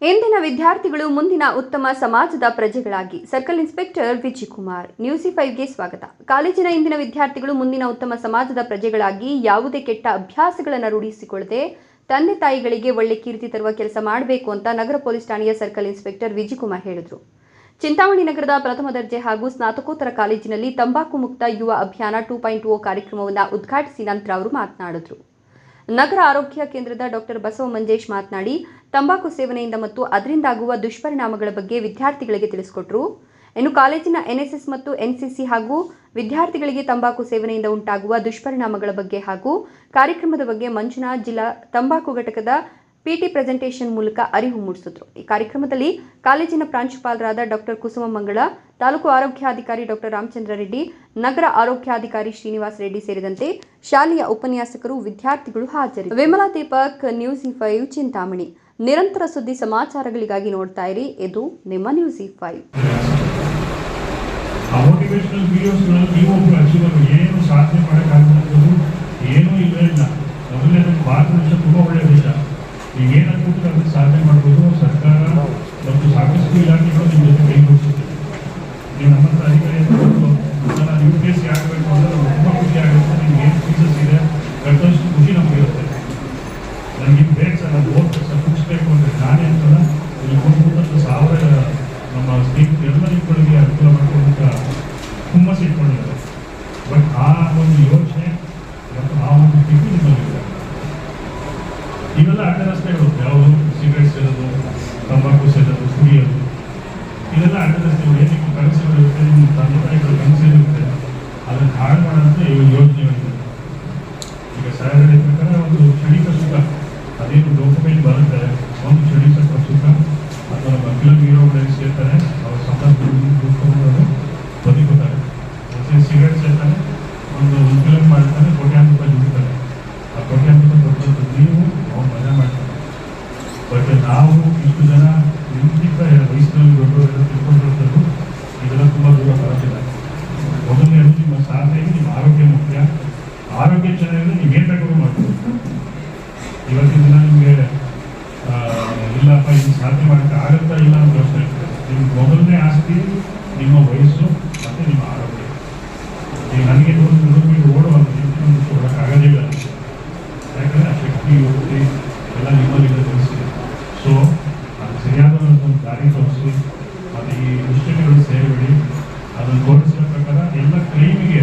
ಇಂದಿನ ವಿದ್ಯಾರ್ಥಿಗಳು ಮುಂದಿನ ಉತ್ತಮ ಸಮಾಜದ ಪ್ರಜೆಗಳಾಗಿ. Circle inspector Vijayakumar. ನ್ಯೂಸ್5ಗೆ ಸ್ವಾಗತ. ಕಾಲೇಜಿನ ಇಂದಿನ ವಿದ್ಯಾರ್ಥಿಗಳು ಮುಂದಿನ ಉತ್ತಮ ಸಮಾಜದ ಪ್ರಜೆಗಳಾಗಿ ಯಾವುದೇ ಕೆಟ್ಟ ಅಭ್ಯಾಸಗಳನ್ನು ರೂಢಿಸಿಕೊಳ್ಳದೆ ತಂದೆ ತಾಯಿಗಳಿಗೆ ಒಳ್ಳೆ ಕೀರ್ತಿ ತರುವ ಕೆಲಸ ಮಾಡಬೇಕು ಅಂತ ನಗರ ಪೊಲೀಸ್ ಠಾಣೆಯ ಸರ್ಕಲ್ ಇನ್ಸ್ಪೆಕ್ಟರ್ ವಿಜಯಕುಮಾರ್ ಹೇಳಿದರು. ಚಿಂತಾಮಣಿ ನಗರದ ಪ್ರಥಮ ದರ್ಜೆ ಹಾಗೂ ಸ್ನಾತಕೋತ್ತರ ಕಾಲೇಜಿನಲ್ಲಿ ತಂಬಾಕು ಮುಕ್ತ ಯುವ ಅಭಿಯಾನ 2.0 ಕಾರ್ಯಕ್ರಮವನ್ನು ಉದ್ಘಾಟಿಸಿ ನಂತರ ಅವರು ಮಾತನಾಡಿದರು. ನಗರ ಆರೋಗ್ಯ ಕೇಂದ್ರದ ಡಾಕ್ಟರ್ ಬಸವ ಮಂಜೇಶ್ ಮಾತನಾಡಿ, ತಂಬಾಕು ಸೇವನೆಯಿಂದ ಮತ್ತು ಅದರಿಂದಾಗುವ ದುಷ್ಪರಿಣಾಮಗಳ ಬಗ್ಗೆ ವಿದ್ಯಾರ್ಥಿಗಳಿಗೆ ತಿಳಿಸಿಕೊಟ್ಟರು. ಇನ್ನು ಕಾಲೇಜಿನ NSS ಮತ್ತು NCC ಹಾಗೂ ವಿದ್ಯಾರ್ಥಿಗಳಿಗೆ ತಂಬಾಕು ಸೇವನೆಯಿಂದ ಉಂಟಾಗುವ ದುಷ್ಪರಿಣಾಮಗಳ ಬಗ್ಗೆ ಹಾಗೂ ಕಾರ್ಯಕ್ರಮದ ಬಗ್ಗೆ ಮಂಜುನಾಥ್ ಜಿಲ್ಲಾ ತಂಬಾಕು ಘಟಕದ PT ಪ್ರೆಸೆಂಟೇಷನ್ ಮೂಲಕ ಅರಿವು ಮೂಡಿಸಿದರು. ಈ ಕಾರ್ಯಕ್ರಮದಲ್ಲಿ ಕಾಲೇಜಿನ ಪ್ರಾಂಶುಪಾಲರಾದ ಡಾಕ್ಟರ್ ಕುಸುಮ ಮಂಗಳ, ತಾಲೂಕು ಆರೋಗ್ಯಾಧಿಕಾರಿ ಡಾಕ್ಟರ್ ರಾಮಚಂದ್ರ ರೆಡ್ಡಿ, ನಗರ ಆರೋಗ್ಯಾಧಿಕಾರಿ ಶ್ರೀನಿವಾಸ ರೆಡ್ಡಿ ಸೇರಿದಂತೆ ಶಾಲೆಯ ಉಪನ್ಯಾಸಕರು, ವಿದ್ಯಾರ್ಥಿಗಳು ಹಾಜರಿದ್ದರು. ವಿಮಲಾ ದೀಪಕ್, ನ್ಯೂಸ್5 ಚಿಂತಾಮಣಿ. ನಿರಂತರ ಸುದ್ದಿ ಸಮಾಚಾರಗಳಿಗಾಗಿ ನೋಡ್ತಾ ಇರಿ, ಇದು ನಿಮ್ಮ ನ್ಯೂಸ್5. ನೀವೇನಾಗ್ಬಿಟ್ಟು ಅದಕ್ಕೆ ಸಾಧನೆ ಮಾಡ್ಬೋದು. ಸರ್ಕಾರ ಮತ್ತು ಸಾಕಷ್ಟು ಇಲಾಖೆಗಳು ನಿಮ್ಮ ಜೊತೆ ಕೈಗೂಡಿಸುತ್ತೆ. ನೀವು ನಮ್ಮಂಥ ಅಧಿಕಾರಿಗಳು UPSC ಆಗಬೇಕು ಅಂದರೆ ತುಂಬ ಖುಷಿ ಆಗುತ್ತೆ. ನಿಮ್ಗೆ ಏನು ಫೀಸಸ್ ಇದೆ ಕಟ್ಟೋಷ್ಟು ಖುಷಿ ನಮಗಿರುತ್ತೆ. ನನಗೆ ಬೇಕು ಸರ್, ನಾನು ಓದ್ಬೇಕು ಸರ್, ಮುಗಿಸ್ಬೇಕು ಅಂದರೆ ನಾನೇ ಅಂತಲ್ಲ, ಇಲ್ಲಿ 3,000 ನಮ್ಮ ಸ್ನೇಹಿತರು ಎಲ್ಲ ನಿಮ್ಗಳಿಗೆ ಅನುಕೂಲ ಮಾಡ್ಕೊಳ್ಳೋದಕ್ಕೆ ಹುಮ್ಮಸ್ಸು ಇಟ್ಕೊಂಡಿದ್ದಾರೆ. ಬಟ್ ಆ ಒಂದು ಯೋಚನೆ ಮತ್ತು ಆ ಒಂದು ಸ್ಥಿತಿ ನಿಮ್ಮಲ್ಲಿದೆ. ಇವೆಲ್ಲ ಅಡ್ಡ ರಸ್ತೆಗಳು, ಯಾವುದು ಸಿಗರೇಟ್ ಸೇರೋದು, ತಂಬಾಕು ಸೇರೋದು, ಕುಡಿಯೋದು, ಇದೆಲ್ಲ ಅಡ್ಡ ರಸ್ತೆಗಳು. ಏನು ನಿಮ್ಮ ಕನಸುಗಳಿರುತ್ತೆ, ನಿಮ್ಮ ತಂದೆ ತಾಯಿಗಳ ಕನಸುಗಳಿರುತ್ತೆ, ಅದನ್ನು ಹಾಳು ಮಾಡೋಂಥ ಯೋಜನೆಗಳಿದೆ. ಈಗ ಸರ್ ಹೇಳಿದ ಪ್ರಕಾರ ಒಂದು ಕ್ಷಣಿಕ ಸುಖ, ಅದೇನು ಡೋಪಮೈನ್ ಬರುತ್ತೆ, ಒಂದು ಕ್ಷಣಿಕ ಸುಖ ಅಥವಾ ಫಿಲಮ್ ಹೀರೋಗಳಲ್ಲಿ ಸೇರ್ತಾರೆ, ಅವ್ರ ಸಂಬಂಧ ಬದುಕುತ್ತಾರೆ. ಸಿಗರೇಟ್ ಸೇರ್ತಾನೆ, ಒಂದು ಫಿಲಮ್ ಮಾಡ್ತಾನೆ, ಕೋಟ್ಯಾಂತರ ರೂಪಾಯಿ ದುಡಿತಾರೆ. ಆ ಕೋಟ್ಯಾಂತರ ರೂಪಾಯಿ ಕೊಟ್ಟದ್ದು ನೀವು ಅವ್ರು ಮಜಾ ಮಾಡ್ತಾರೆ. ಬಟ್ ನಾವು ಇಷ್ಟು ಜನ ನಿಂತಿದ್ದ ವಯಸ್ಸಿನಲ್ಲಿ ದೊಡ್ಡವರೆಲ್ಲ ತಿಳ್ಕೊಂಡಿರೋದು ಇದೆಲ್ಲ ತುಂಬ ದೂರ ಬರೋದಿಲ್ಲ. ಮೊದಲನೇದು ನಿಮ್ಮ ಸಾಧನೆಗೆ ನಿಮ್ಮ ಆರೋಗ್ಯ ಮುಖ್ಯ. ಆರೋಗ್ಯ ಚೆನ್ನಾಗಿದ್ರೆ ನೀವೇನು ಬೇಕಾದ್ರೂ ಮಾಡ್ಬೋದು. ಇವತ್ತಿನ ದಿನ ನಿಮಗೆ ಇಲ್ಲಪ್ಪ ಇದು ಸಾಧನೆ ಮಾಡೋಕ್ಕೆ ಆಗುತ್ತಾ ಇಲ್ಲ ಅಂತ ಯೋಚನೆ ಇರ್ತದೆ. ನಿಮ್ಗೆ ಮೊದಲನೇ ಆಸ್ತಿ ನಿಮ್ಮ ವಯಸ್ಸು ಮತ್ತು ನಿಮ್ಮ ಆರೋಗ್ಯ. ಈಗ ನನಗೆ ಹುಡುಗರಿಗೆ ಓಡುವಾಗ ಓಡೋಕ್ಕಾಗೋದಿಲ್ಲ, ಯಾಕಂದರೆ ಆ ಶಕ್ತಿ ಯೋಗ್ಯತೆ ಎಲ್ಲ ನಿಮ್ಮಲ್ಲಿ ತೋರಿಸಿದೆ. ಸೊ ಅದು ಸರಿಯಾದ ಒಂದು ದಾರಿ ತೋರಿಸಿ, ಅದು ಈ ದುಶ್ಚಟಗಳು ಸೇರಿಬಿಡಿ. ಅದನ್ನು ತೋರಿಸಿದ ಪ್ರಕಾರ ಎಲ್ಲ ಕ್ಲೈಮಿಗೆ